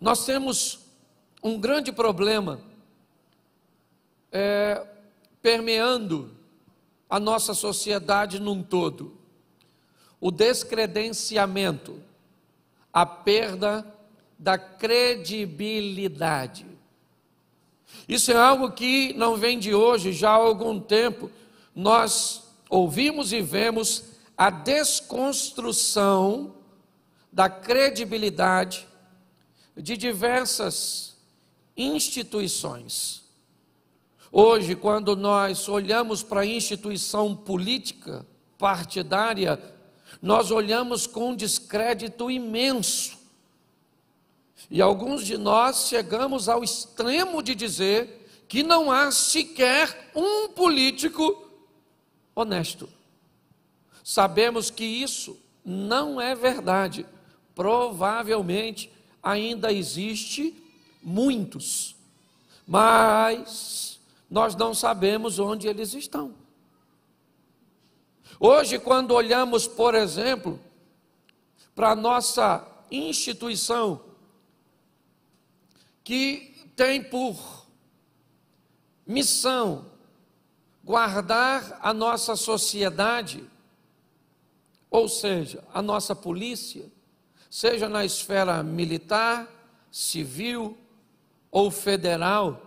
Nós temos um grande problema permeando a nossa sociedade num todo: o descredenciamento, a perda da credibilidade. Isso é algo que não vem de hoje, já há algum tempo nós ouvimos e vemos a desconstrução da credibilidade de diversas instituições. Hoje, quando nós olhamos para a instituição política partidária, nós olhamos com um descrédito imenso. E alguns de nós chegamos ao extremo de dizer que não há sequer um político honesto. Sabemos que isso não é verdade. Provavelmente ainda existe muitos, mas nós não sabemos onde eles estão. Hoje, quando olhamos, por exemplo, para a nossa instituição, que tem por missão guardar a nossa sociedade, ou seja, a nossa polícia, seja na esfera militar, civil ou federal,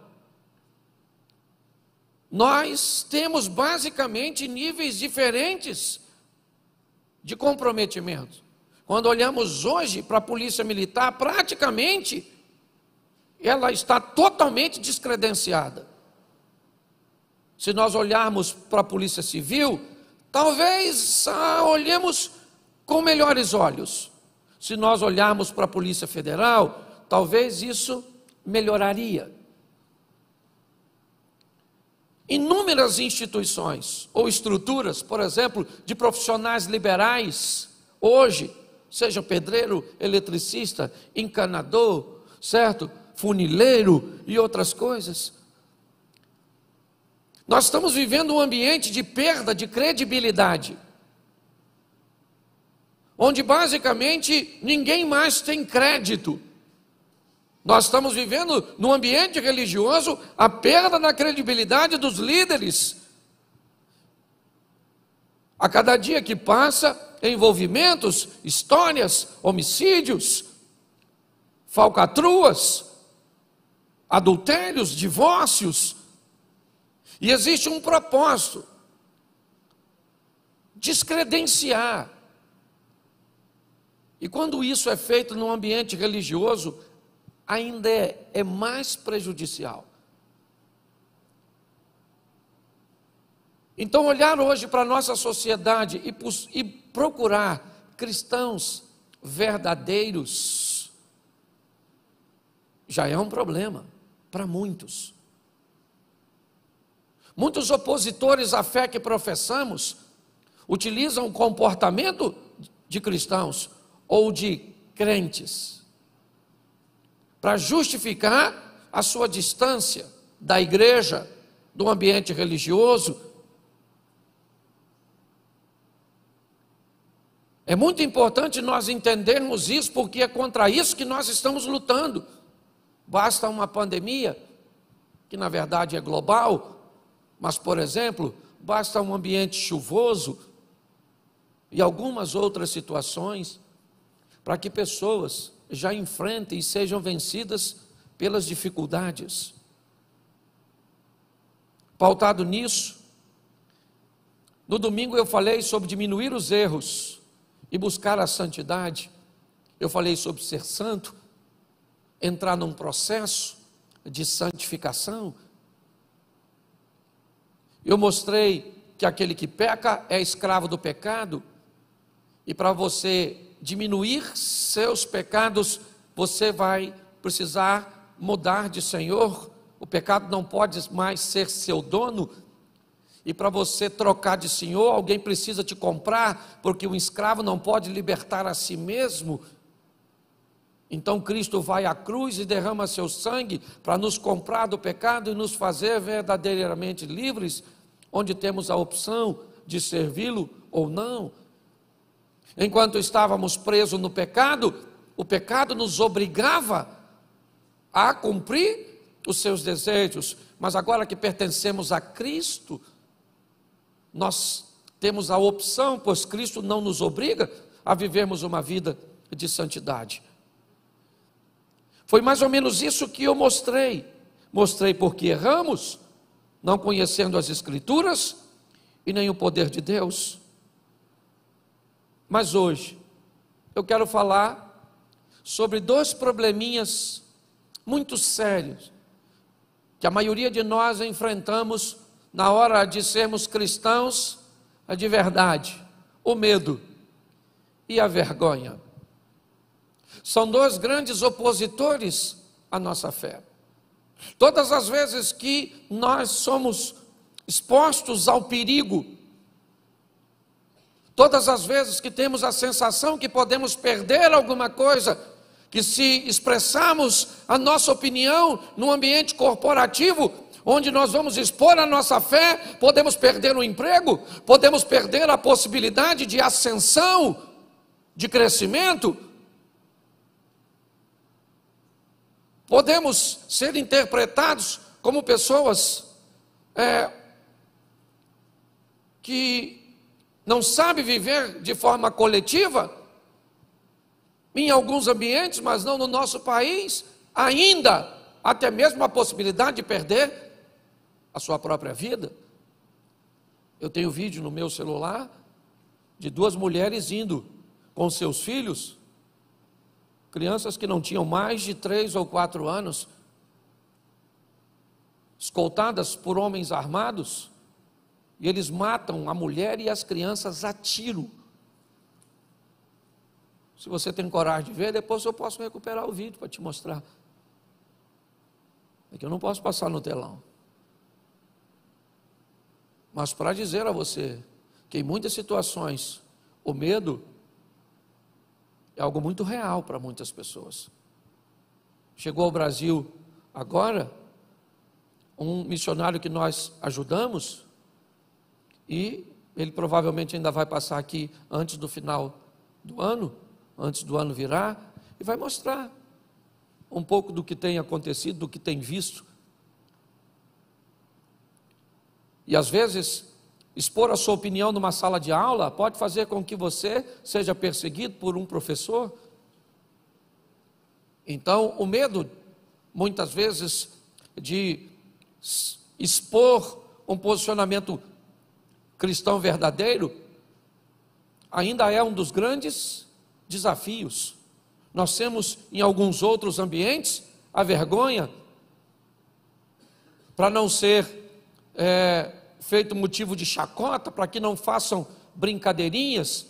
nós temos basicamente níveis diferentes de comprometimento. Quando olhamos hoje para a polícia militar, praticamente ela está totalmente descredenciada. Se nós olharmos para a polícia civil, talvez olhemos com melhores olhos. Se nós olharmos para a polícia federal, talvez isso melhoraria. Inúmeras instituições ou estruturas, por exemplo, de profissionais liberais, hoje, seja pedreiro, eletricista, encanador, certo? Funileiro e outras coisas. Nós estamos vivendo um ambiente de perda de credibilidade, onde basicamente ninguém mais tem crédito. Nós estamos vivendo num ambiente religioso a perda da credibilidade dos líderes. A cada dia que passa, envolvimentos, histórias, homicídios, falcatruas, adultérios, divórcios. E existe um propósito: descredenciar. E quando isso é feito num ambiente religioso, ainda é mais prejudicial. Então, olhar hoje para a nossa sociedade e procurar cristãos verdadeiros já é um problema para muitos. Muitos opositores à fé que professamos utilizam o comportamento de cristãos ou de crentes para justificar a sua distância da igreja, do ambiente religioso. É muito importante nós entendermos isso, porque é contra isso que nós estamos lutando. Basta uma pandemia, que na verdade é global, mas, por exemplo, basta um ambiente chuvoso e algumas outras situações para que pessoas já enfrentem e sejam vencidas pelas dificuldades. Pautado nisso, no domingo eu falei sobre diminuir os erros e buscar a santidade. Eu falei sobre ser santo, entrar num processo de santificação. Eu mostrei que aquele que peca é escravo do pecado, e para você diminuir seus pecados, você vai precisar mudar de senhor. O pecado não pode mais ser seu dono, e para você trocar de senhor, alguém precisa te comprar, porque um escravo não pode libertar a si mesmo. Então Cristo vai à cruz e derrama seu sangue para nos comprar do pecado e nos fazer verdadeiramente livres, onde temos a opção de servi-lo ou não. Enquanto estávamos presos no pecado, o pecado nos obrigava a cumprir os seus desejos, mas agora que pertencemos a Cristo, nós temos a opção, pois Cristo não nos obriga a vivermos uma vida de santidade. Foi mais ou menos isso que eu mostrei. Mostrei porque erramos, não conhecendo as Escrituras e nem o poder de Deus. Mas hoje, eu quero falar sobre dois probleminhas muito sérios, que a maioria de nós enfrentamos na hora de sermos cristãos de verdade: o medo e a vergonha. São dois grandes opositores à nossa fé. Todas as vezes que nós somos expostos ao perigo, todas as vezes que temos a sensação que podemos perder alguma coisa, que se expressarmos a nossa opinião num ambiente corporativo, onde nós vamos expor a nossa fé, podemos perder o emprego, podemos perder a possibilidade de ascensão, de crescimento, podemos ser interpretados como pessoas que não sabem viver de forma coletiva, em alguns ambientes, mas não no nosso país, ainda até mesmo a possibilidade de perder a sua própria vida. Eu tenho vídeo no meu celular de duas mulheres indo com seus filhos, crianças que não tinham mais de 3 ou 4 anos, escoltadas por homens armados, e eles matam a mulher e as crianças a tiro. Se você tem coragem de ver, depois eu posso recuperar o vídeo para te mostrar. É que eu não posso passar no telão. Mas para dizer a você que em muitas situações o medo é algo muito real para muitas pessoas. Chegou ao Brasil agora um missionário que nós ajudamos, e ele provavelmente ainda vai passar aqui antes do final do ano, antes do ano virar, e vai mostrar um pouco do que tem acontecido, do que tem visto. E às vezes, expor a sua opinião numa sala de aula pode fazer com que você seja perseguido por um professor. Então, o medo, muitas vezes, de expor um posicionamento cristão verdadeiro, ainda é um dos grandes desafios. Nós temos em alguns outros ambientes a vergonha, para não ser feito motivo de chacota, para que não façam brincadeirinhas,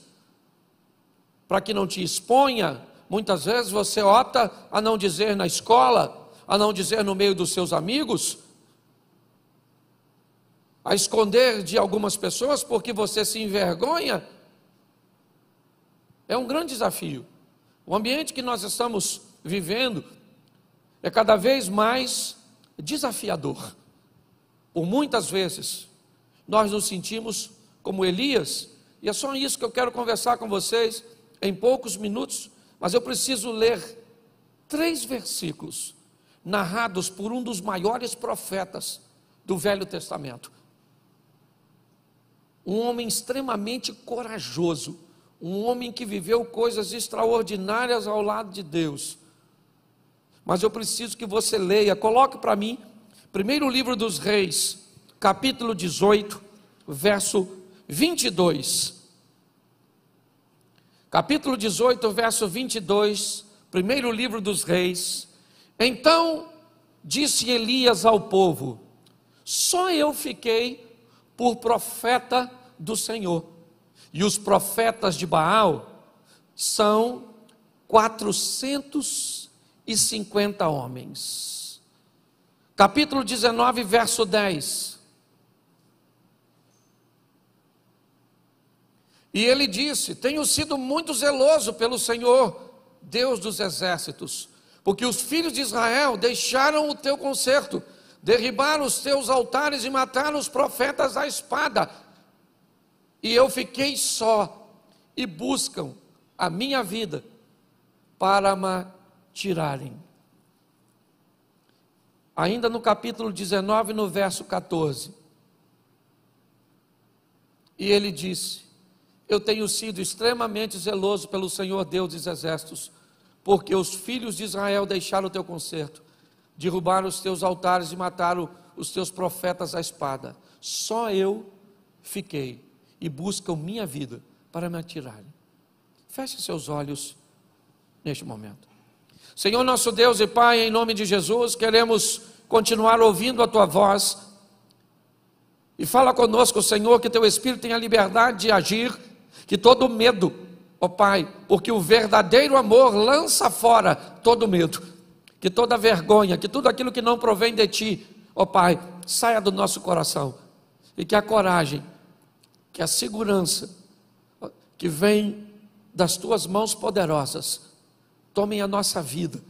para que não te exponha. Muitas vezes você opta a não dizer na escola, a não dizer no meio dos seus amigos, a esconder de algumas pessoas porque você se envergonha. É um grande desafio. O ambiente que nós estamos vivendo é cada vez mais desafiador. Por muitas vezes, nós nos sentimos como Elias, e é só isso que eu quero conversar com vocês em poucos minutos, mas eu preciso ler 3 versículos narrados por um dos maiores profetas do Velho Testamento. Um homem extremamente corajoso, um homem que viveu coisas extraordinárias ao lado de Deus. Mas eu preciso que você leia, coloque para mim, primeiro livro dos Reis, capítulo 18, verso 22. Capítulo 18, verso 22, primeiro livro dos Reis. Então disse Elias ao povo: só eu fiquei por profeta do Senhor, e os profetas de Baal são 450 homens. Capítulo 19, verso 10. E ele disse: tenho sido muito zeloso pelo Senhor, Deus dos exércitos, porque os filhos de Israel deixaram o teu concerto, derribaram os teus altares e mataram os profetas à espada. E eu fiquei só, e buscam a minha vida para me tirarem. ainda no capítulo 19, no verso 14. E ele disse: eu tenho sido extremamente zeloso pelo Senhor Deus dos exércitos, porque os filhos de Israel deixaram o teu concerto, derrubaram os teus altares e mataram os teus profetas à espada. Só eu fiquei e buscam minha vida para me atirarem. Feche seus olhos neste momento. Senhor nosso Deus e Pai, em nome de Jesus, queremos continuar ouvindo a tua voz. E fala conosco, Senhor, que teu Espírito tenha liberdade de agir, que todo medo, ó Pai, porque o verdadeiro amor lança fora todo medo, que toda vergonha, que tudo aquilo que não provém de ti, ó Pai, saia do nosso coração, e que a coragem, que a segurança que vem das tuas mãos poderosas tomem a nossa vida,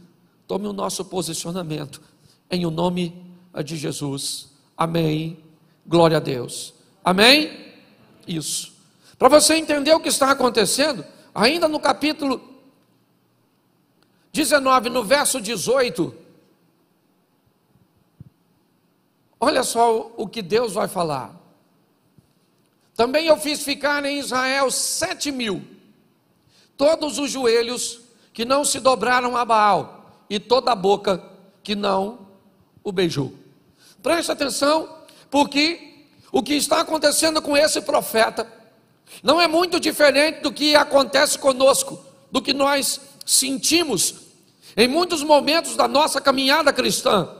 tome o nosso posicionamento, em o nome de Jesus. Amém. Glória a Deus. Amém? Isso. Para você entender o que está acontecendo, ainda no capítulo 19, no verso 18, olha só o que Deus vai falar. Também eu fiz ficar em Israel 7.000, todos os joelhos que não se dobraram a Baal, e toda a boca que não o beijou. Preste atenção, porque o que está acontecendo com esse profeta não é muito diferente do que acontece conosco, do que nós sentimos em muitos momentos da nossa caminhada cristã,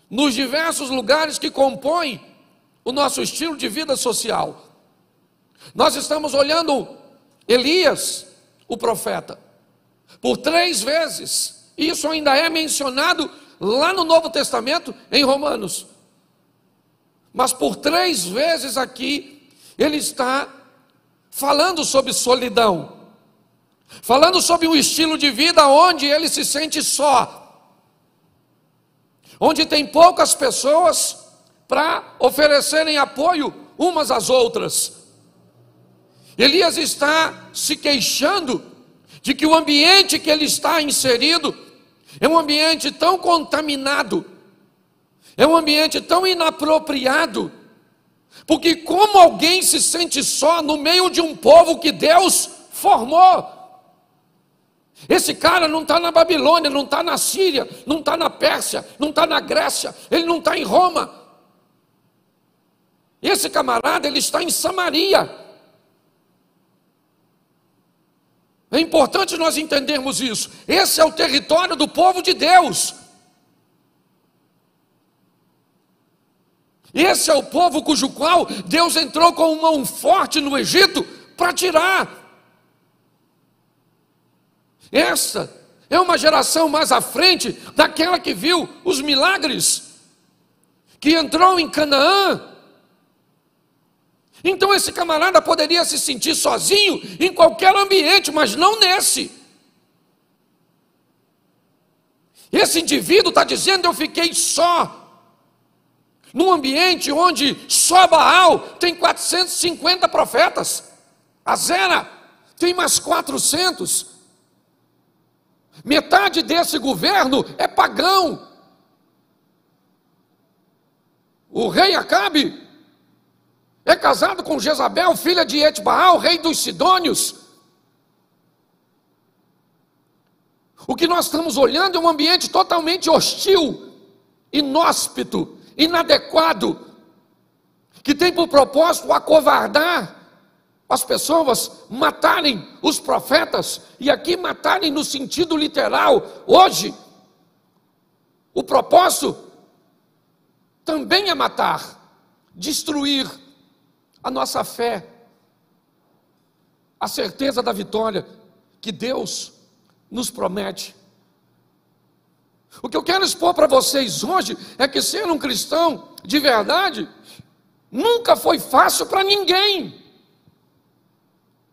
nos diversos lugares que compõem o nosso estilo de vida social. Nós estamos olhando Elias, o profeta, por 3 vezes, e isso ainda é mencionado lá no Novo Testamento, em Romanos, mas por 3 vezes aqui, ele está falando sobre solidão, falando sobre um estilo de vida onde ele se sente só, onde tem poucas pessoas para oferecerem apoio umas às outras. Elias está se queixando de que o ambiente que ele está inserido é um ambiente tão contaminado, é um ambiente tão inapropriado, porque como alguém se sente só no meio de um povo que Deus formou? Esse cara não está na Babilônia, não está na Síria, não está na Pérsia, não está na Grécia, ele não está em Roma. Esse camarada, ele está em Samaria. É importante nós entendermos isso. Esse é o território do povo de Deus. Esse é o povo cujo qual Deus entrou com mão forte no Egito para tirar. Essa é uma geração mais à frente daquela que viu os milagres, que entrou em Canaã. Então esse camarada poderia se sentir sozinho em qualquer ambiente, mas não nesse. Esse indivíduo está dizendo: eu fiquei só, num ambiente onde só Baal tem 450 profetas, Azera tem mais 400, metade desse governo é pagão. O rei Acabe é casado com Jezabel, filha de Etbaal, rei dos Sidônios. O que nós estamos olhando é um ambiente totalmente hostil, inóspito, inadequado, que tem por propósito acovardar as pessoas, matarem os profetas, e aqui matarem no sentido literal. Hoje, o propósito também é matar, destruir a nossa fé, a certeza da vitória que Deus nos promete. O que eu quero expor para vocês hoje é que ser um cristão de verdade nunca foi fácil para ninguém,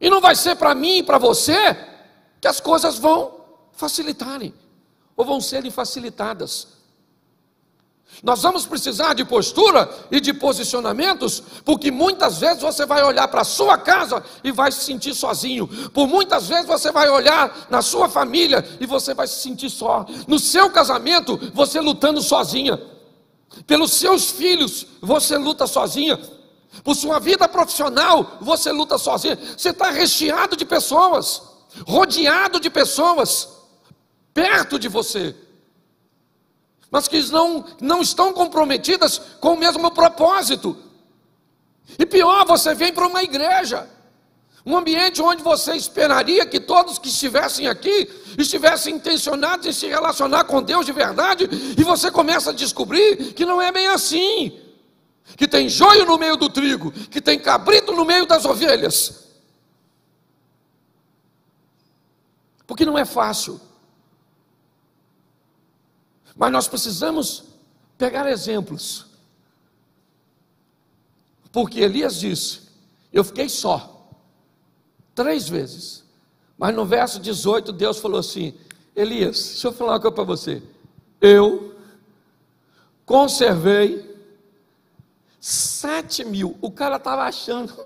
e não vai ser para mim e para você que as coisas vão facilitarem, ou vão serem facilitadas. Nós vamos precisar de postura e de posicionamentos, porque muitas vezes você vai olhar para a sua casa e vai se sentir sozinho. Por muitas vezes você vai olhar na sua família e você vai se sentir só. No seu casamento, você lutando sozinha. Pelos seus filhos, você luta sozinha. Por sua vida profissional, você luta sozinha. Você está recheado de pessoas, rodeado de pessoas, perto de você, mas que não estão comprometidas com o mesmo propósito. E pior, você vem para uma igreja, um ambiente onde você esperaria que todos que estivessem aqui estivessem intencionados em se relacionar com Deus de verdade, e você começa a descobrir que não é bem assim, que tem joio no meio do trigo, que tem cabrito no meio das ovelhas, porque não é fácil. Mas nós precisamos pegar exemplos, porque Elias disse: eu fiquei só 3 vezes, mas no verso 18 Deus falou assim: Elias, deixa eu falar uma coisa para você, eu conservei 7.000, o cara estava achando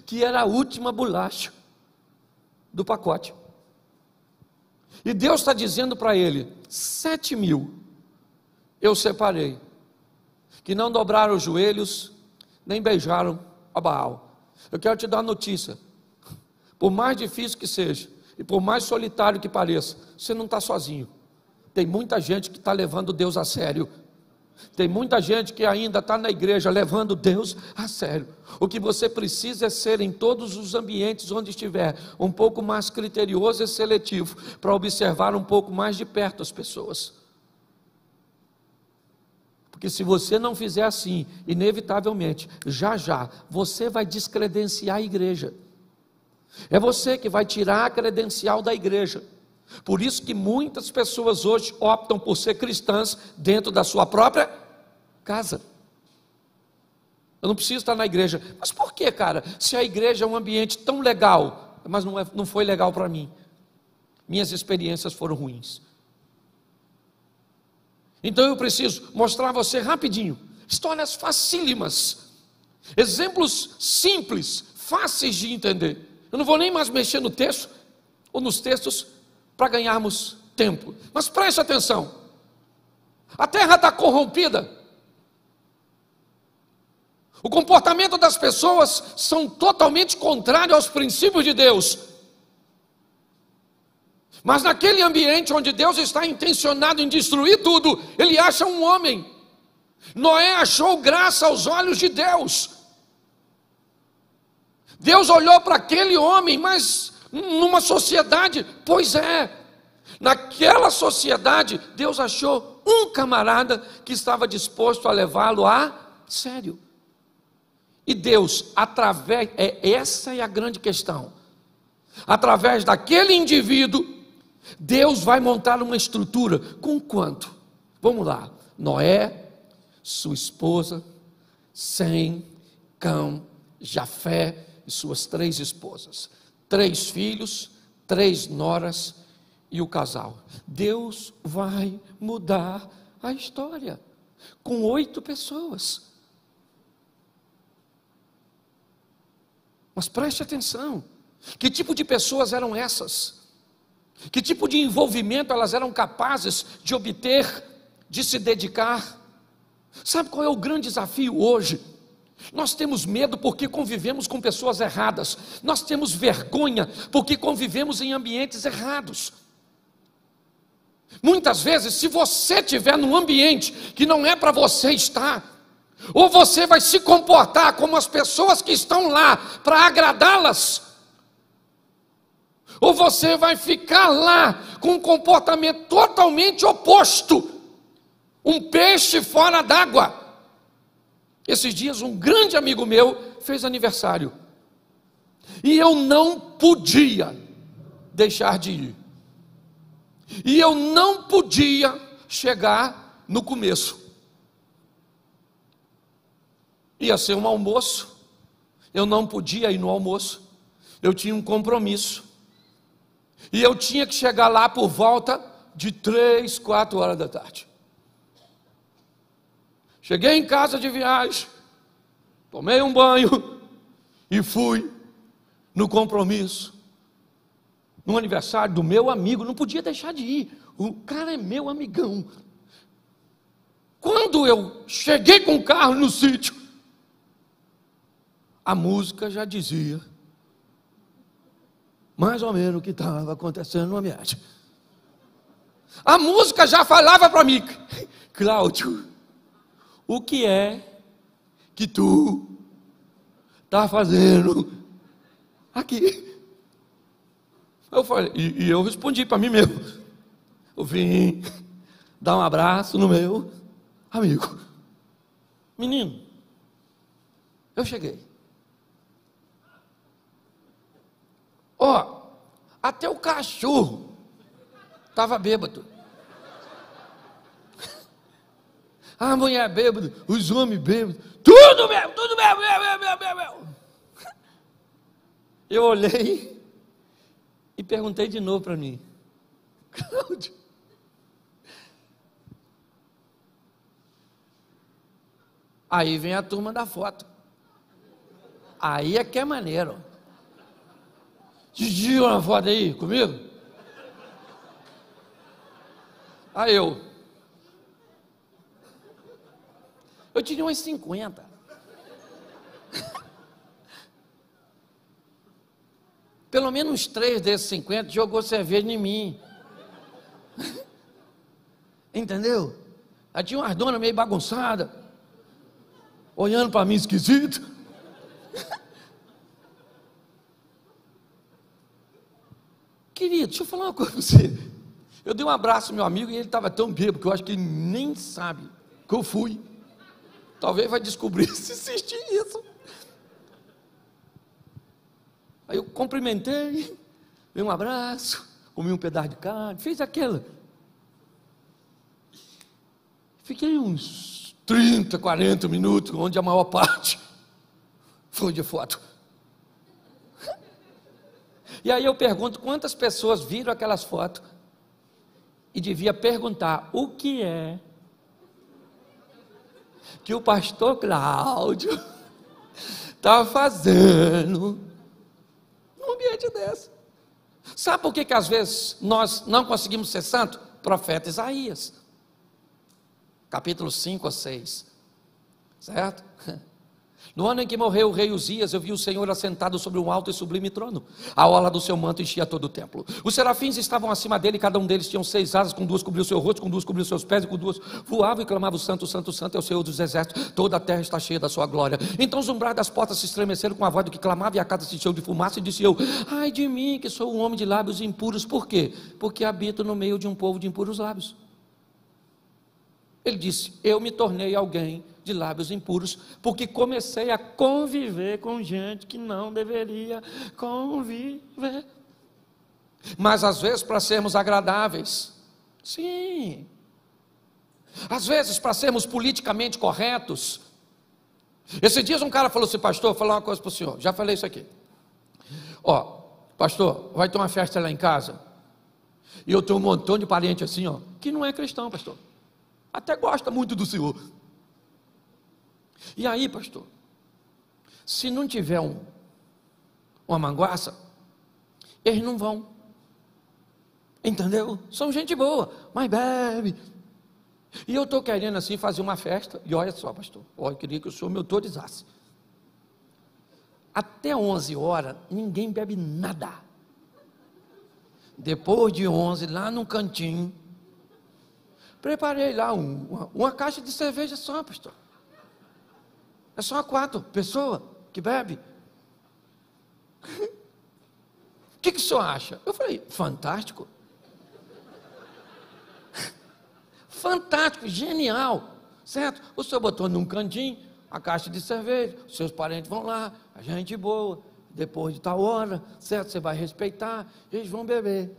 que era a última bolacha do pacote, e Deus está dizendo para ele: 7.000 eu separei, que não dobraram os joelhos, nem beijaram a Baal. Eu quero te dar uma notícia, por mais difícil que seja, e por mais solitário que pareça, você não está sozinho. Tem muita gente que está levando Deus a sério. Tem muita gente que ainda está na igreja levando Deus a sério. O que você precisa é ser, em todos os ambientes onde estiver, um pouco mais criterioso e seletivo, para observar um pouco mais de perto as pessoas. Porque se você não fizer assim, inevitavelmente, já você vai descredenciar a igreja. É você que vai tirar a credencial da igreja. Por isso que muitas pessoas hoje optam por ser cristãs dentro da sua própria casa. Eu não preciso estar na igreja. Mas por que, cara? Se a igreja é um ambiente tão legal, mas não foi legal para mim. Minhas experiências foram ruins. Então eu preciso mostrar a você rapidinho histórias facílimas, exemplos simples, fáceis de entender. Eu não vou nem mais mexer no texto ou nos textos para ganharmos tempo, mas preste atenção. A terra está corrompida, o comportamento das pessoas são totalmente contrário aos princípios de Deus. Mas naquele ambiente onde Deus está intencionado em destruir tudo, Ele acha um homem. Noé achou graça aos olhos de Deus. Deus olhou para aquele homem, mas numa sociedade, pois é, naquela sociedade, Deus achou um camarada que estava disposto a levá-lo a sério. E Deus, essa é a grande questão, através daquele indivíduo, Deus vai montar uma estrutura. Com quanto? Vamos lá. Noé, sua esposa, Sem, Cão, Jafé e suas 3 esposas, 3 filhos, 3 noras e o casal. Deus vai mudar a história com 8 pessoas. Mas preste atenção, que tipo de pessoas eram essas? Que tipo de envolvimento elas eram capazes de obter, de se dedicar? Sabe qual é o grande desafio hoje? Nós temos medo porque convivemos com pessoas erradas. Nós temos vergonha porque convivemos em ambientes errados. Muitas vezes, se você estiver num ambiente que não é para você estar, ou você vai se comportar como as pessoas que estão lá para agradá-las, ou você vai ficar lá com um comportamento totalmente oposto, um peixe fora d'água. Esses dias um grande amigo meu fez aniversário, e eu não podia deixar de ir, e eu não podia chegar no começo. Ia ser um almoço, eu não podia ir no almoço, eu tinha um compromisso, e eu tinha que chegar lá por volta de 3, 4 horas da tarde. Cheguei em casa de viagem, tomei um banho e fui no compromisso, no aniversário do meu amigo. Não podia deixar de ir, o cara é meu amigão. Quando eu cheguei com o carro no sítio, a música já dizia mais ou menos o que estava acontecendo no ambiente. A música já falava para mim: Cláudio, o que é que tu está fazendo aqui? Eu falei, e eu respondi para mim mesmo: eu vim dar um abraço no meu amigo. Menino, eu cheguei. Ó, até o cachorro estava bêbado. A mulher bêbada, os homens bêbados, tudo mesmo. Eu olhei e perguntei de novo para mim: Cláudio, aí vem a turma da foto. Aí é que é maneiro. Didi, uma foto aí comigo? Aí eu tinha umas 50. Pelo menos uns 3 desses 50 jogou cerveja em mim. Entendeu? Aí tinha umas donas meio bagunçadas, olhando para mim esquisito. Querido, deixa eu falar uma coisa para você. Eu dei um abraço ao meu amigo e ele estava tão bêbado que eu acho que ele nem sabe que eu fui. Talvez vai descobrir se assistir isso. Aí eu cumprimentei, dei um abraço, comi um pedaço de carne, fiz aquela. Fiquei uns 30, 40 minutos, onde a maior parte foi de foto. E aí eu pergunto quantas pessoas viram aquelas fotos e devia perguntar: o que é que o pastor Cláudio está fazendo num ambiente desse? Sabe por que às vezes nós não conseguimos ser santos? Profeta Isaías, capítulo 5 ou 6, certo? No ano em que morreu o rei Uzias, eu vi o Senhor assentado sobre um alto e sublime trono. A orla do seu manto enchia todo o templo. Os serafins estavam acima dele, cada um deles tinha 6 asas, com 2 cobriu o seu rosto, com 2 cobriu os seus pés, e com 2 voavam e clamavam: Santo, Santo, Santo é o Senhor dos exércitos, toda a terra está cheia da sua glória. Então os umbrais das portas se estremeceram com a voz do que clamava, e a casa se encheu de fumaça, e disse eu: ai de mim, que sou um homem de lábios impuros. Por quê? Porque habito no meio de um povo de impuros lábios. Ele disse: eu me tornei alguém de lábios impuros, porque comecei a conviver com gente que não deveria conviver. Mas às vezes para sermos agradáveis, sim. Às vezes para sermos politicamente corretos. Esses dias um cara falou assim: pastor, vou falar uma coisa para o senhor, já falei isso aqui. Ó, pastor, vai ter uma festa lá em casa, e eu tenho um montão de parente assim, ó, que não é cristão, pastor. Até gosta muito do senhor. E aí, pastor, se não tiver uma manguaça, eles não vão. Entendeu? São gente boa, mas bebe. E eu estou querendo assim fazer uma festa. E olha só, pastor, eu queria que o senhor me autorizasse. Até 11 horas, ninguém bebe nada. Depois de 11, lá no cantinho, preparei lá uma caixa de cerveja só, pastor. É só 4 pessoas que bebe. O que o senhor acha? Eu falei: fantástico. Fantástico, genial, certo? O senhor botou num cantinho a caixa de cerveja, os seus parentes vão lá, a gente boa, depois de tal hora, certo? Você vai respeitar, eles vão beber.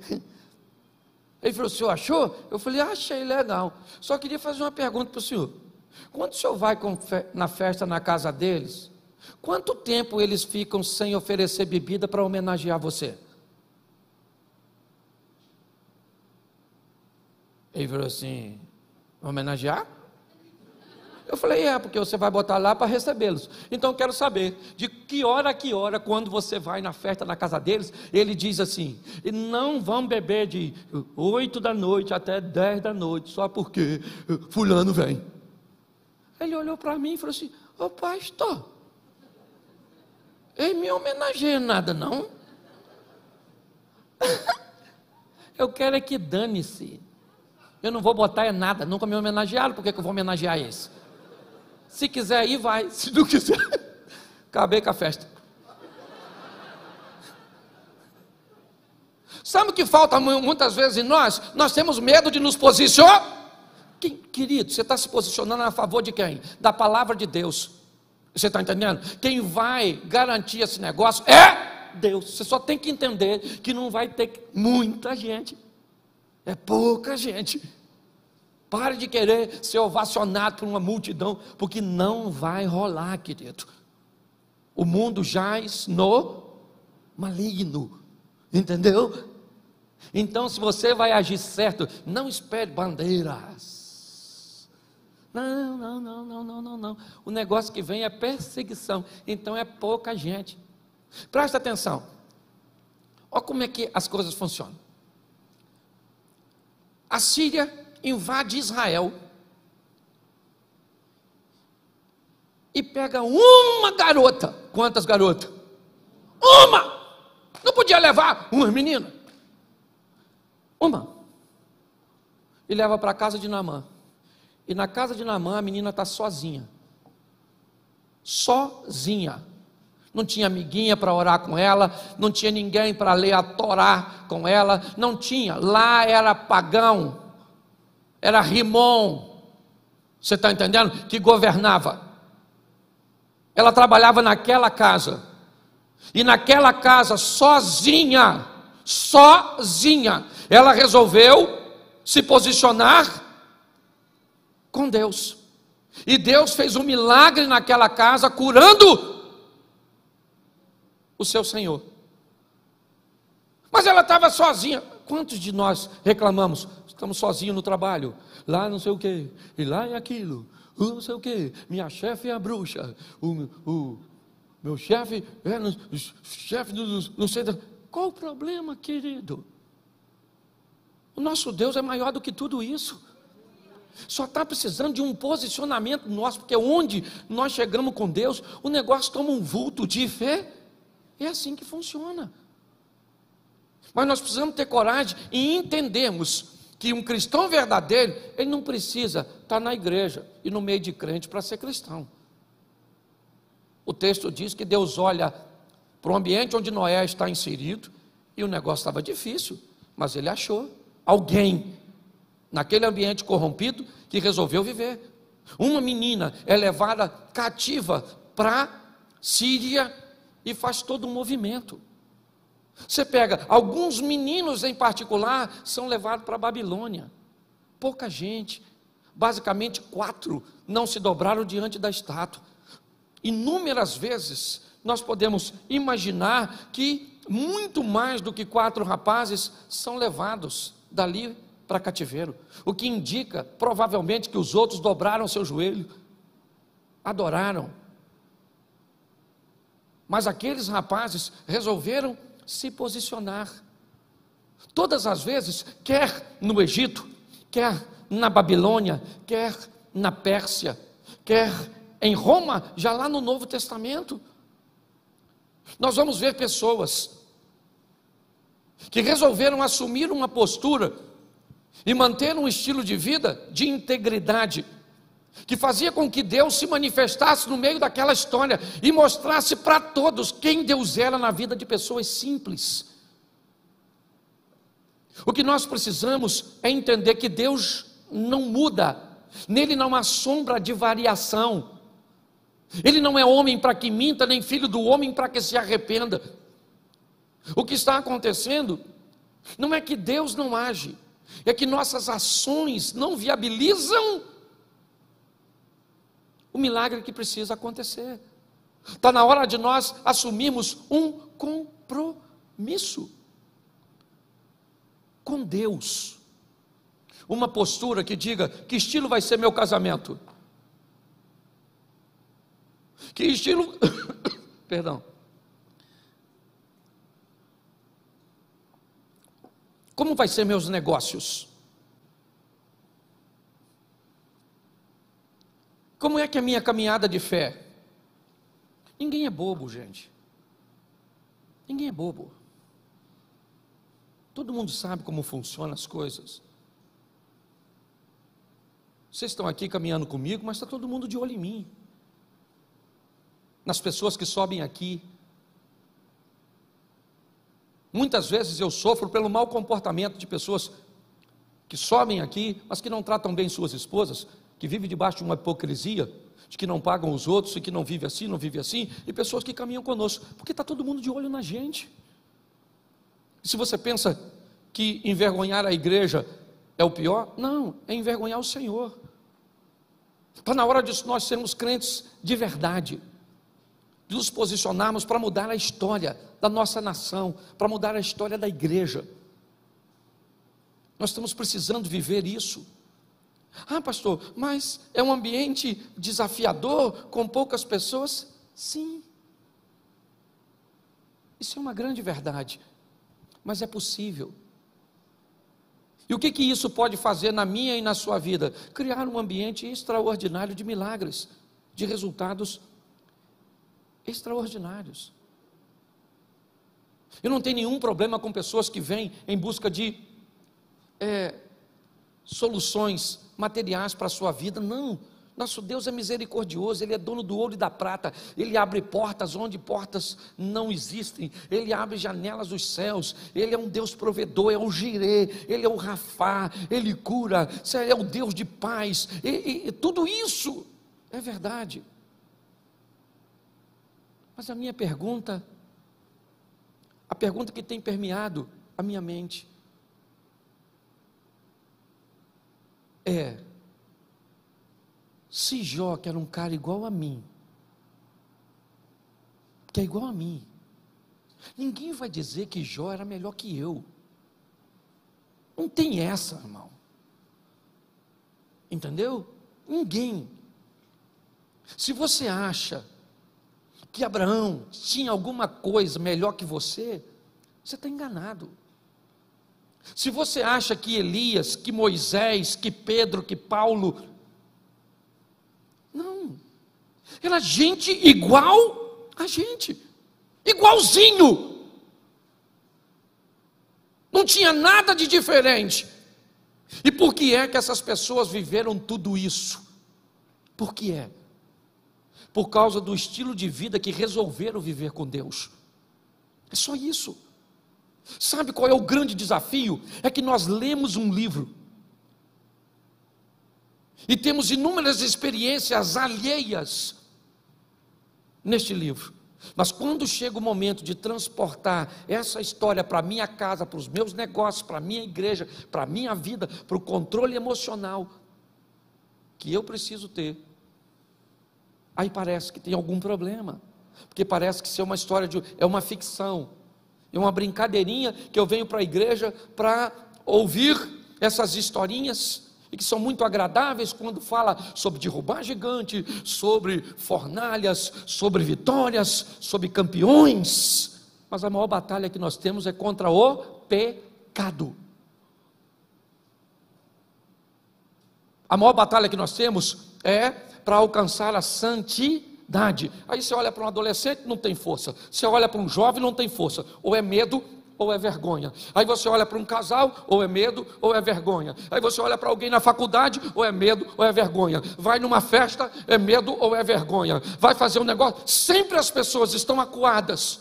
Ele falou: o senhor achou? Eu falei: achei legal. Só queria fazer uma pergunta para o senhor. Quando o senhor vai na festa na casa deles, quanto tempo eles ficam sem oferecer bebida para homenagear você? Ele falou assim: homenagear? Eu falei, porque você vai botar lá para recebê-los. Então eu quero saber, de que hora a que hora, quando você vai na festa na casa deles, ele diz assim, não vão beber de 8 da noite até 10 da noite, só porque fulano vem. Ele olhou para mim e falou assim, ô pastor, ele me homenageia nada não? Eu quero é que dane-se. Eu não vou botar nada, nunca me homenagearam, por que eu vou homenagear esse? Se quiser ir, vai. Se não quiser, acabei com a festa. Sabe o que falta muitas vezes em nós? Nós temos medo de nos posicionar. Querido, você está se posicionando a favor de quem? Da palavra de Deus. Você está entendendo? Quem vai garantir esse negócio é Deus. Você só tem que entender que não vai ter muita gente. É pouca gente. Pare de querer ser ovacionado por uma multidão, porque não vai rolar, querido. O mundo jaz no maligno, entendeu? Então, se você vai agir certo, não espere bandeiras. Não. O negócio que vem é perseguição, então é pouca gente. Presta atenção. Olha como é que as coisas funcionam. A Síria invade Israel e pega uma garota. Quantas garotas? Uma! Não podia levar uma menina? Uma. E leva para a casa de Naamã. E na casa de Naamã a menina está sozinha. Sozinha. Não tinha amiguinha para orar com ela, não tinha ninguém para ler a Torá com ela, não tinha. Lá era pagão. Era Rimon, você está entendendo? Que governava. Ela trabalhava naquela casa, e naquela casa, sozinha, ela resolveu se posicionar com Deus, e Deus fez um milagre naquela casa, curando o seu Senhor. Mas ela estava sozinha. Quantos de nós reclamamos? Estamos sozinhos no trabalho, lá não sei o que, e lá é aquilo, não sei o que, minha chefe é a bruxa, o meu chefe é chefe não sei. Qual o problema, querido? O nosso Deus é maior do que tudo isso. Só está precisando de um posicionamento nosso, porque onde nós chegamos com Deus, o negócio toma um vulto de fé. É assim que funciona. Mas nós precisamos ter coragem e entendermos que um cristão verdadeiro, ele não precisa estar na igreja e no meio de crente para ser cristão. O texto diz que Deus olha para o ambiente onde Noé está inserido, e o negócio estava difícil, mas ele achou alguém naquele ambiente corrompido que resolveu viver. Uma menina é levada cativa para Síria e faz todo um movimento. Você pega, alguns meninos em particular são levados para a Babilônia. Pouca gente, basicamente 4 não se dobraram diante da estátua. Inúmeras vezes nós podemos imaginar que muito mais do que 4 rapazes são levados dali para cativeiro, o que indica provavelmente que os outros dobraram seu joelho, adoraram. Mas aqueles rapazes resolveram se posicionar. Todas as vezes, quer no Egito, quer na Babilônia, quer na Pérsia, quer em Roma, já lá no Novo Testamento, nós vamos ver pessoas que resolveram assumir uma postura e manter um estilo de vida de integridade, que fazia com que Deus se manifestasse no meio daquela história e mostrasse para todos quem Deus era na vida de pessoas simples. O que nós precisamos é entender que Deus não muda, nele não há sombra de variação. Ele não é homem para que minta, nem filho do homem para que se arrependa. O que está acontecendo não é que Deus não age, é que nossas ações não viabilizam o milagre que precisa acontecer. Está na hora de nós assumirmos um compromisso com Deus. Uma postura que diga: que estilo vai ser meu casamento? Que estilo, perdão, como vai ser meus negócios? Como é que é a minha caminhada de fé? Ninguém é bobo, gente. Ninguém é bobo. Todo mundo sabe como funcionam as coisas. Vocês estão aqui caminhando comigo, mas está todo mundo de olho em mim. Nas pessoas que sobem aqui. Muitas vezes eu sofro pelo mau comportamento de pessoas que sobem aqui, mas que não tratam bem suas esposas, que vivem debaixo de uma hipocrisia, de que não pagam os outros, e que não vive assim, não vive assim, e pessoas que caminham conosco, porque está todo mundo de olho na gente. E se você pensa que envergonhar a igreja é o pior, não, é envergonhar o Senhor. Está na hora de nós sermos crentes de verdade, de nos posicionarmos para mudar a história da nossa nação, para mudar a história da igreja. Nós estamos precisando viver isso. Ah, pastor, mas é um ambiente desafiador, com poucas pessoas? Sim. Isso é uma grande verdade, mas é possível. E o que isso pode fazer na minha e na sua vida? Criar um ambiente extraordinário de milagres, de resultados extraordinários. Eu não tenho nenhum problema com pessoas que vêm em busca de soluções materiais para a sua vida. Não, nosso Deus é misericordioso, Ele é dono do ouro e da prata, Ele abre portas onde portas não existem, Ele abre janelas dos céus, Ele é um Deus provedor, é o Jirê, Ele é o Rafá, Ele cura, Ele é o Deus de paz, e tudo isso é verdade. Mas a minha pergunta, a pergunta que tem permeado a minha mente é: se Jó, que era um cara igual a mim, que é igual a mim, ninguém vai dizer que Jó era melhor que eu. Não tem essa, irmão. Entendeu? Ninguém. Se você acha que Abraão tinha alguma coisa melhor que você está enganado. Se você acha que Elias, que Moisés, que Pedro, que Paulo, não, era gente igual a gente, igualzinho, não tinha nada de diferente. E por que é que essas pessoas viveram tudo isso? Por que é? Por causa do estilo de vida que resolveram viver com Deus. É só isso. Sabe qual é o grande desafio? É que nós lemos um livro e temos inúmeras experiências alheias neste livro, mas quando chega o momento de transportar essa história para a minha casa, para os meus negócios, para a minha igreja, para a minha vida, para o controle emocional que eu preciso ter, aí parece que tem algum problema, porque parece que isso é uma história é uma ficção, é uma brincadeirinha que eu venho para a igreja para ouvir essas historinhas, e que são muito agradáveis quando fala sobre derrubar gigante, sobre fornalhas, sobre vitórias, sobre campeões, mas a maior batalha que nós temos é contra o pecado. A maior batalha que nós temos é para alcançar a santidade. Aí você olha para um adolescente, não tem força. Você olha para um jovem, não tem força. Ou é medo, ou é vergonha. Aí você olha para um casal, ou é medo, ou é vergonha. Aí você olha para alguém na faculdade, ou é medo, ou é vergonha. Vai numa festa, é medo ou é vergonha. Vai fazer um negócio, sempre as pessoas estão acuadas.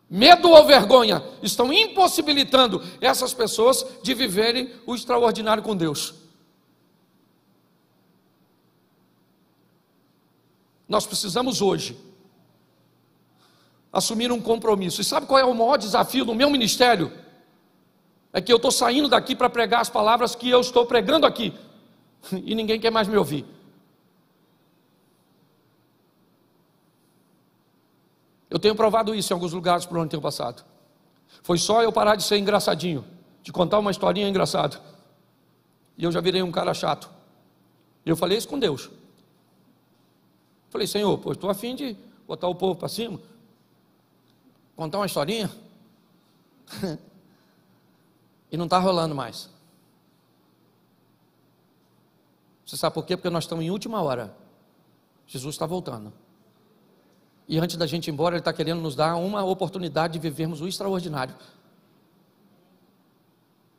Medo ou vergonha estão impossibilitando essas pessoas de viverem o extraordinário com Deus. Nós precisamos hoje assumir um compromisso. E sabe qual é o maior desafio do meu ministério? É que eu estou saindo daqui para pregar as palavras que eu estou pregando aqui, e ninguém quer mais me ouvir. Eu tenho provado isso em alguns lugares por onde tenho passado. Foi só eu parar de ser engraçadinho, de contar uma historinha engraçada, e eu já virei um cara chato. E eu falei isso com Deus. Falei, Senhor, pô, estou a fim de botar o povo para cima, contar uma historinha, e não está rolando mais. Você sabe por quê? Porque nós estamos em última hora. Jesus está voltando. E antes da gente ir embora, Ele está querendo nos dar uma oportunidade de vivermos o extraordinário.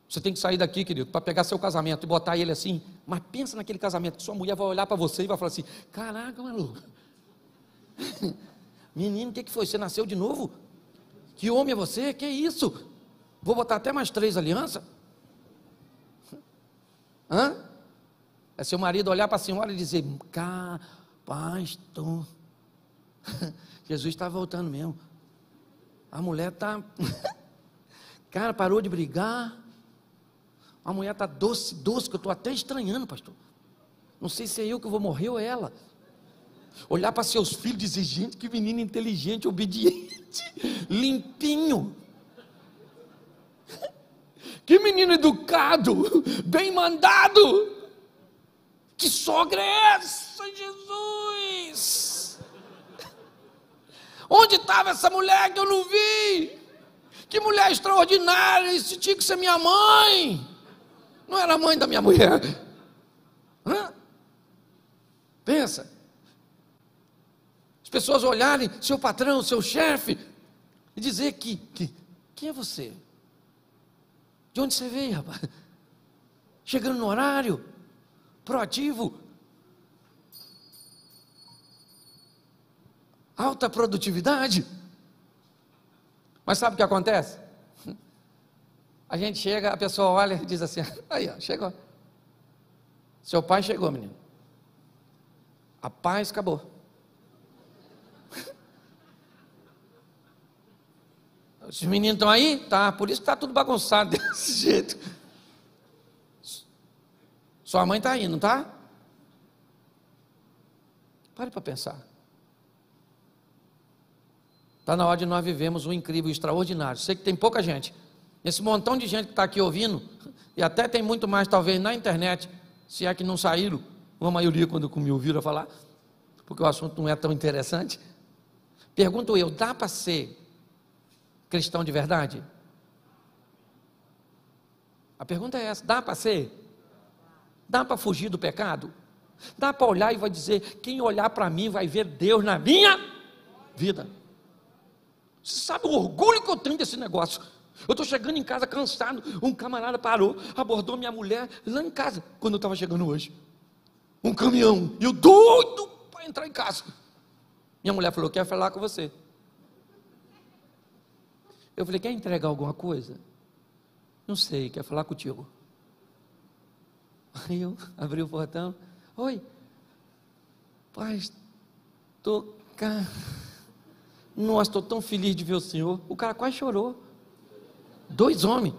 Você tem que sair daqui, querido, para pegar seu casamento e botar ele assim. Mas pensa naquele casamento que sua mulher vai olhar para você e vai falar assim: caraca, maluco, menino, o que foi? Você nasceu de novo? Que homem é você? Que isso? Vou botar até mais 3 alianças? Hã? É seu marido olhar para a senhora e dizer: pastor, Jesus está voltando mesmo. A mulher está cara, parou de brigar. A mulher está doce, doce, que eu estou até estranhando, pastor. Não sei se é eu que vou morrer ou ela. Olhar para seus filhos e dizer: gente, que menino inteligente, obediente, limpinho. Que menino educado, bem mandado. Que sogra é essa, Jesus? Onde estava essa mulher que eu não vi? Que mulher extraordinária, isso tinha que ser minha mãe. Não era a mãe da minha mulher. Hã? Pensa. As pessoas olharem seu patrão, seu chefe, e dizer quem é você? De onde você veio, rapaz? Chegando no horário, proativo, alta produtividade. Mas sabe o que acontece? A gente chega, a pessoa olha e diz assim: aí ó, chegou. Seu pai chegou, menino. A paz acabou. Os meninos estão aí? Tá, por isso que está tudo bagunçado desse jeito. Sua mãe está aí, não está? Pare para pensar. Está na hora de nós vivemos um incrível, extraordinário. Sei que tem pouca gente. Esse montão de gente que está aqui ouvindo, e até tem muito mais talvez na internet, se é que não saíram, uma maioria quando me ouviram falar, porque o assunto não é tão interessante. Pergunto eu, dá para ser cristão de verdade? A pergunta é essa: dá para ser? Dá para fugir do pecado? Dá para olhar e vai dizer: quem olhar para mim vai ver Deus na minha vida? Você sabe o orgulho que eu tenho desse negócio? Eu estou chegando em casa cansado, um camarada parou, abordou minha mulher lá em casa, quando eu estava chegando hoje. Um caminhão, e eu doido para entrar em casa. Minha mulher falou: quer falar com você. Eu falei: quer entregar alguma coisa? Não sei, quer falar contigo. Aí eu abri o portão: oi, pai, estou cá. Nossa, estou tão feliz de ver o senhor. O cara quase chorou. 2 homens.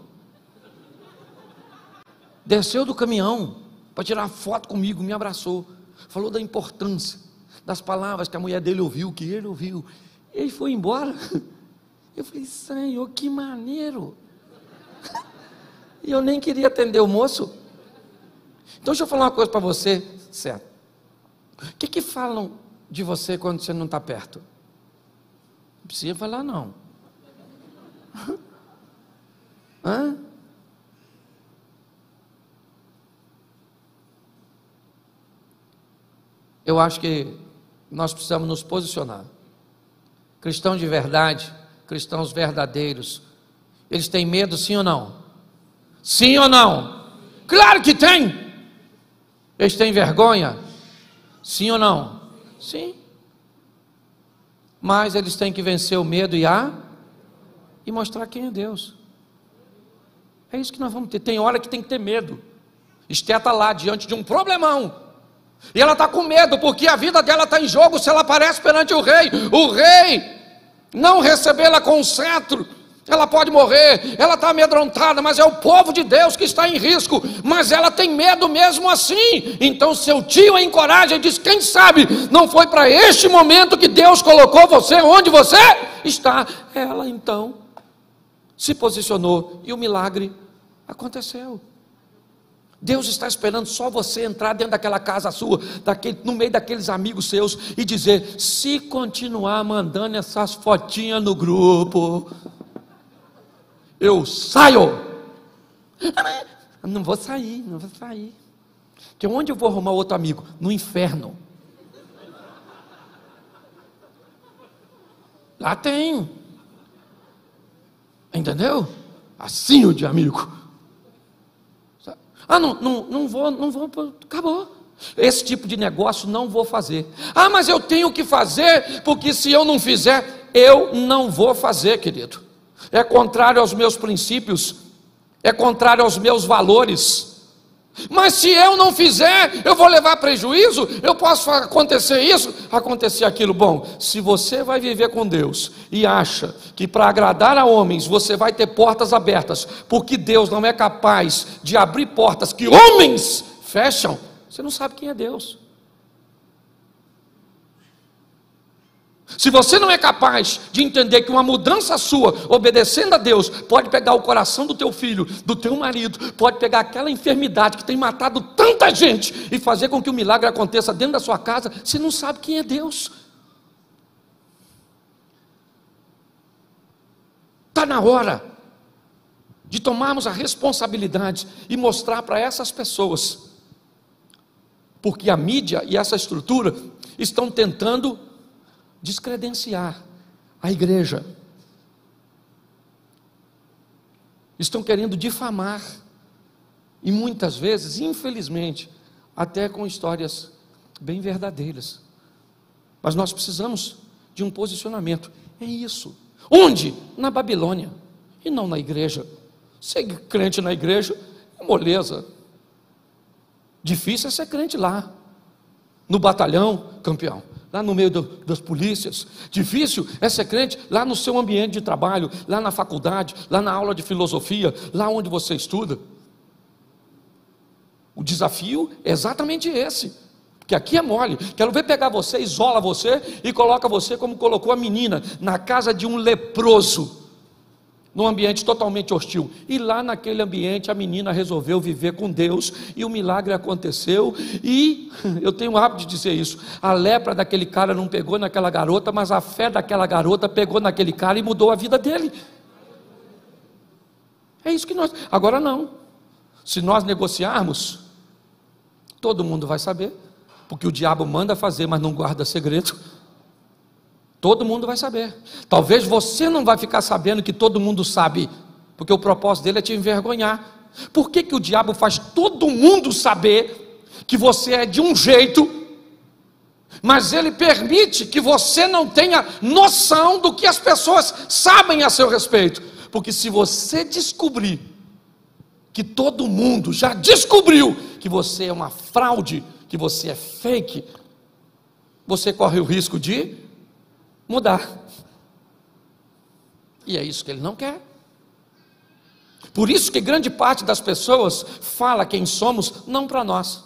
Desceu do caminhão para tirar foto comigo, me abraçou. Falou da importância das palavras que a mulher dele ouviu, que ele ouviu. E ele foi embora. Eu falei: Senhor, que maneiro. E eu nem queria atender o moço. Então deixa eu falar uma coisa para você, certo? O que falam de você quando você não está perto? Não precisa falar não. Hã? Eu acho que nós precisamos nos posicionar. Cristãos de verdade, cristãos verdadeiros, eles têm medo, sim ou não? Sim ou não? Claro que tem. Eles têm vergonha? Sim ou não? Sim. Mas eles têm que vencer o medo e mostrar quem é Deus. É isso que nós vamos ter. Tem hora que tem que ter medo. Esté está lá diante de um problemão, e ela está com medo, porque a vida dela está em jogo se ela aparece perante o rei não recebê-la com um cetro, ela pode morrer. Ela está amedrontada, mas é o povo de Deus que está em risco, mas ela tem medo mesmo assim. Então seu tio a encoraja e diz: quem sabe não foi para este momento que Deus colocou você onde você está. Ela então se posicionou e o milagre aconteceu. Deus está esperando só você entrar dentro daquela casa sua, no meio daqueles amigos seus, e dizer: se continuar mandando essas fotinhas no grupo, eu saio. Não vou sair. Porque onde eu vou arrumar outro amigo? No inferno. Lá tem. Entendeu? Assim de amigo. Não vou, acabou. Esse tipo de negócio não vou fazer. Mas eu tenho que fazer, porque se eu não fizer, eu não vou fazer, querido. É contrário aos meus princípios, é contrário aos meus valores. Mas se eu não fizer, eu vou levar prejuízo, eu posso acontecer isso, acontecer aquilo. Bom, se você vai viver com Deus e acha que para agradar a homens você vai ter portas abertas, porque Deus não é capaz de abrir portas que homens fecham, você não sabe quem é Deus. Se você não é capaz de entender que uma mudança sua, obedecendo a Deus, pode pegar o coração do teu filho, do teu marido, pode pegar aquela enfermidade que tem matado tanta gente e fazer com que o milagre aconteça dentro da sua casa, você não sabe quem é Deus. Está na hora de tomarmos a responsabilidade e mostrar para essas pessoas, porque a mídia e essa estrutura estão tentando descredenciar a igreja, estão querendo difamar, e muitas vezes, infelizmente, até com histórias bem verdadeiras. Mas nós precisamos de um posicionamento. É isso. Onde? Na Babilônia, e não na igreja. Ser crente na igreja é moleza. Difícil é ser crente lá, no batalhão, campeão, lá no meio das polícias. Difícil é ser crente lá no seu ambiente de trabalho, lá na faculdade, lá na aula de filosofia, lá onde você estuda. O desafio é exatamente esse, porque aqui é mole. Quero ver pegar você, isola você e coloca você como colocou a menina, na casa de um leproso, num ambiente totalmente hostil, e lá naquele ambiente a menina resolveu viver com Deus, e o milagre aconteceu. E eu tenho o hábito de dizer isso: a lepra daquele cara não pegou naquela garota, mas a fé daquela garota pegou naquele cara e mudou a vida dele. É isso que nós, agora não, se nós negociarmos, todo mundo vai saber, porque o diabo manda fazer, mas não guarda segredo. Todo mundo vai saber. Talvez você não vai ficar sabendo que todo mundo sabe, porque o propósito dele é te envergonhar. Por que o diabo faz todo mundo saber que você é de um jeito, mas ele permite que você não tenha noção do que as pessoas sabem a seu respeito? Porque se você descobrir que todo mundo já descobriu que você é uma fraude, que você é fake, você corre o risco de mudar, e é isso que ele não quer. Por isso que grande parte das pessoas fala quem somos, não para nós,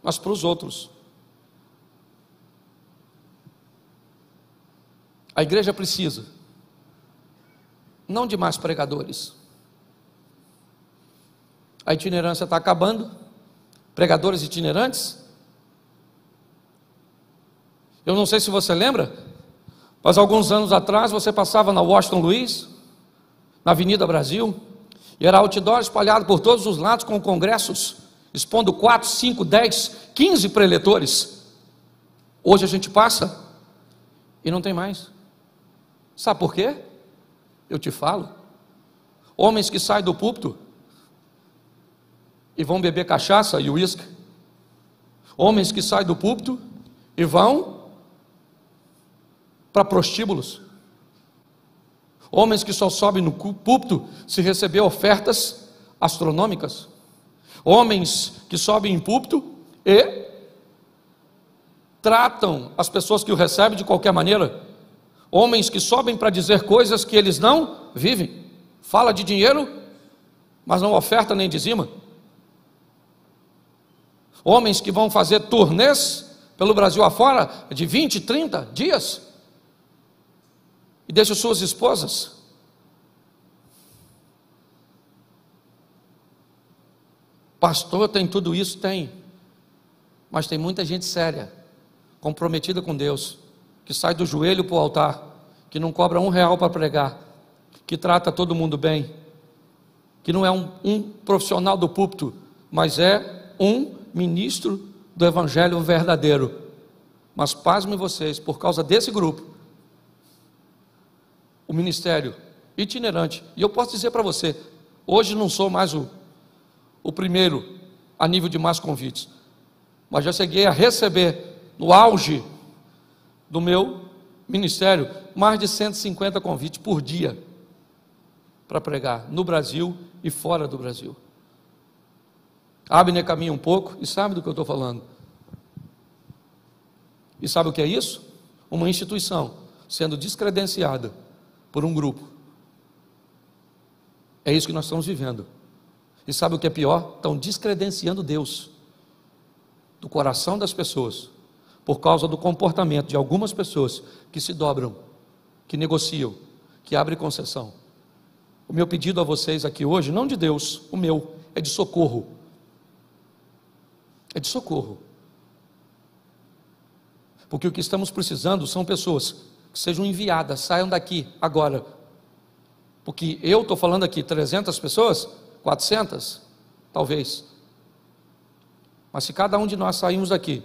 mas para os outros. A igreja precisa não de mais pregadores. A itinerância está acabando. Pregadores itinerantes. Eu não sei se você lembra, mas alguns anos atrás você passava na Washington Luiz, na Avenida Brasil, e era outdoor espalhado por todos os lados com congressos, expondo 4, 5, 10, 15 preletores. Hoje a gente passa e não tem mais. Sabe por quê? Eu te falo. Homens que saem do púlpito e vão beber cachaça e uísque. Homens que saem do púlpito e vão para prostíbulos. Homens que só sobem no púlpito se receber ofertas astronômicas. Homens que sobem em púlpito e tratam as pessoas que o recebem de qualquer maneira. Homens que sobem para dizer coisas que eles não vivem. Fala de dinheiro, mas não oferta nem dizima. Homens que vão fazer turnês pelo Brasil afora de 20, 30 dias e deixam suas esposas. Pastor, tem tudo isso? Tem. Mas tem muita gente séria, comprometida com Deus, que sai do joelho para o altar, que não cobra R$1 para pregar, que trata todo mundo bem, que não é um profissional do púlpito, mas é um ministro do evangelho verdadeiro. Mas pasmem vocês, por causa desse grupo, o ministério itinerante, e eu posso dizer para você, hoje não sou mais o primeiro a nível de mais convites, mas já cheguei a receber, no auge do meu ministério, mais de 150 convites por dia, para pregar no Brasil e fora do Brasil. Abner caminha um pouco e sabe do que eu estou falando. E sabe o que é isso? Uma instituição sendo descredenciada por um grupo. É isso que nós estamos vivendo. E sabe o que é pior? Estão descredenciando Deus do coração das pessoas, por causa do comportamento de algumas pessoas que se dobram, que negociam, que abrem concessão. O meu pedido a vocês aqui hoje, não de Deus, o meu, é de socorro. É de socorro. Porque o que estamos precisando são pessoas que sejam enviadas, saiam daqui agora. Porque eu estou falando aqui 300 pessoas, 400, talvez. Mas se cada um de nós sairmos daqui,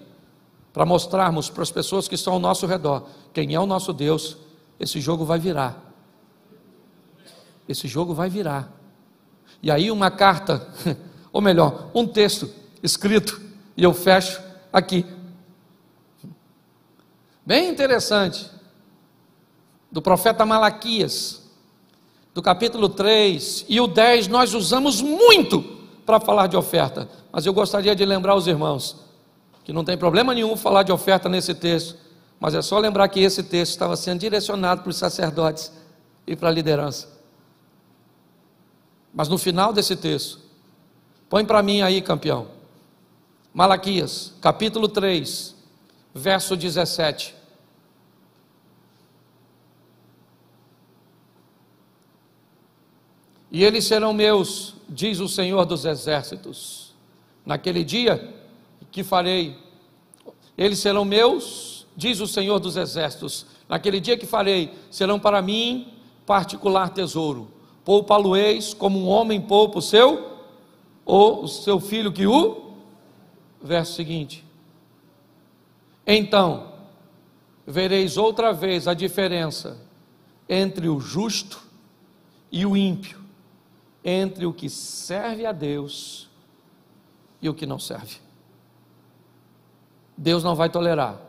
para mostrarmos para as pessoas que estão ao nosso redor, quem é o nosso Deus, esse jogo vai virar. Esse jogo vai virar. E aí uma carta, ou melhor, um texto escrito, e eu fecho aqui. Bem interessante, do profeta Malaquias, do capítulo 3 e o 10, nós usamos muito para falar de oferta, mas eu gostaria de lembrar os irmãos, que não tem problema nenhum falar de oferta nesse texto, mas é só lembrar que esse texto estava sendo direcionado para os sacerdotes e para a liderança. Mas no final desse texto, põe para mim aí, campeão, Malaquias, capítulo 3, verso 17. E eles serão meus, diz o Senhor dos exércitos, naquele dia que farei, eles serão meus, diz o Senhor dos exércitos, naquele dia que farei, serão para mim particular tesouro, poupa-lo-eis como um homem poupa o seu, ou o seu filho que verso seguinte, então, vereis outra vez a diferença entre o justo e o ímpio, entre o que serve a Deus e o que não serve. Deus não vai tolerar.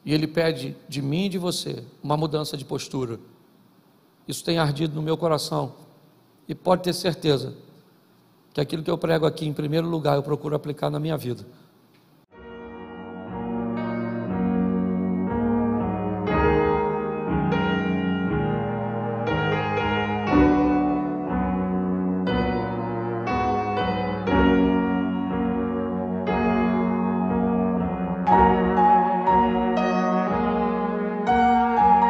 E Ele pede de mim e de você uma mudança de postura. Isso tem ardido no meu coração. E pode ter certeza que aquilo que eu prego aqui, em primeiro lugar, eu procuro aplicar na minha vida.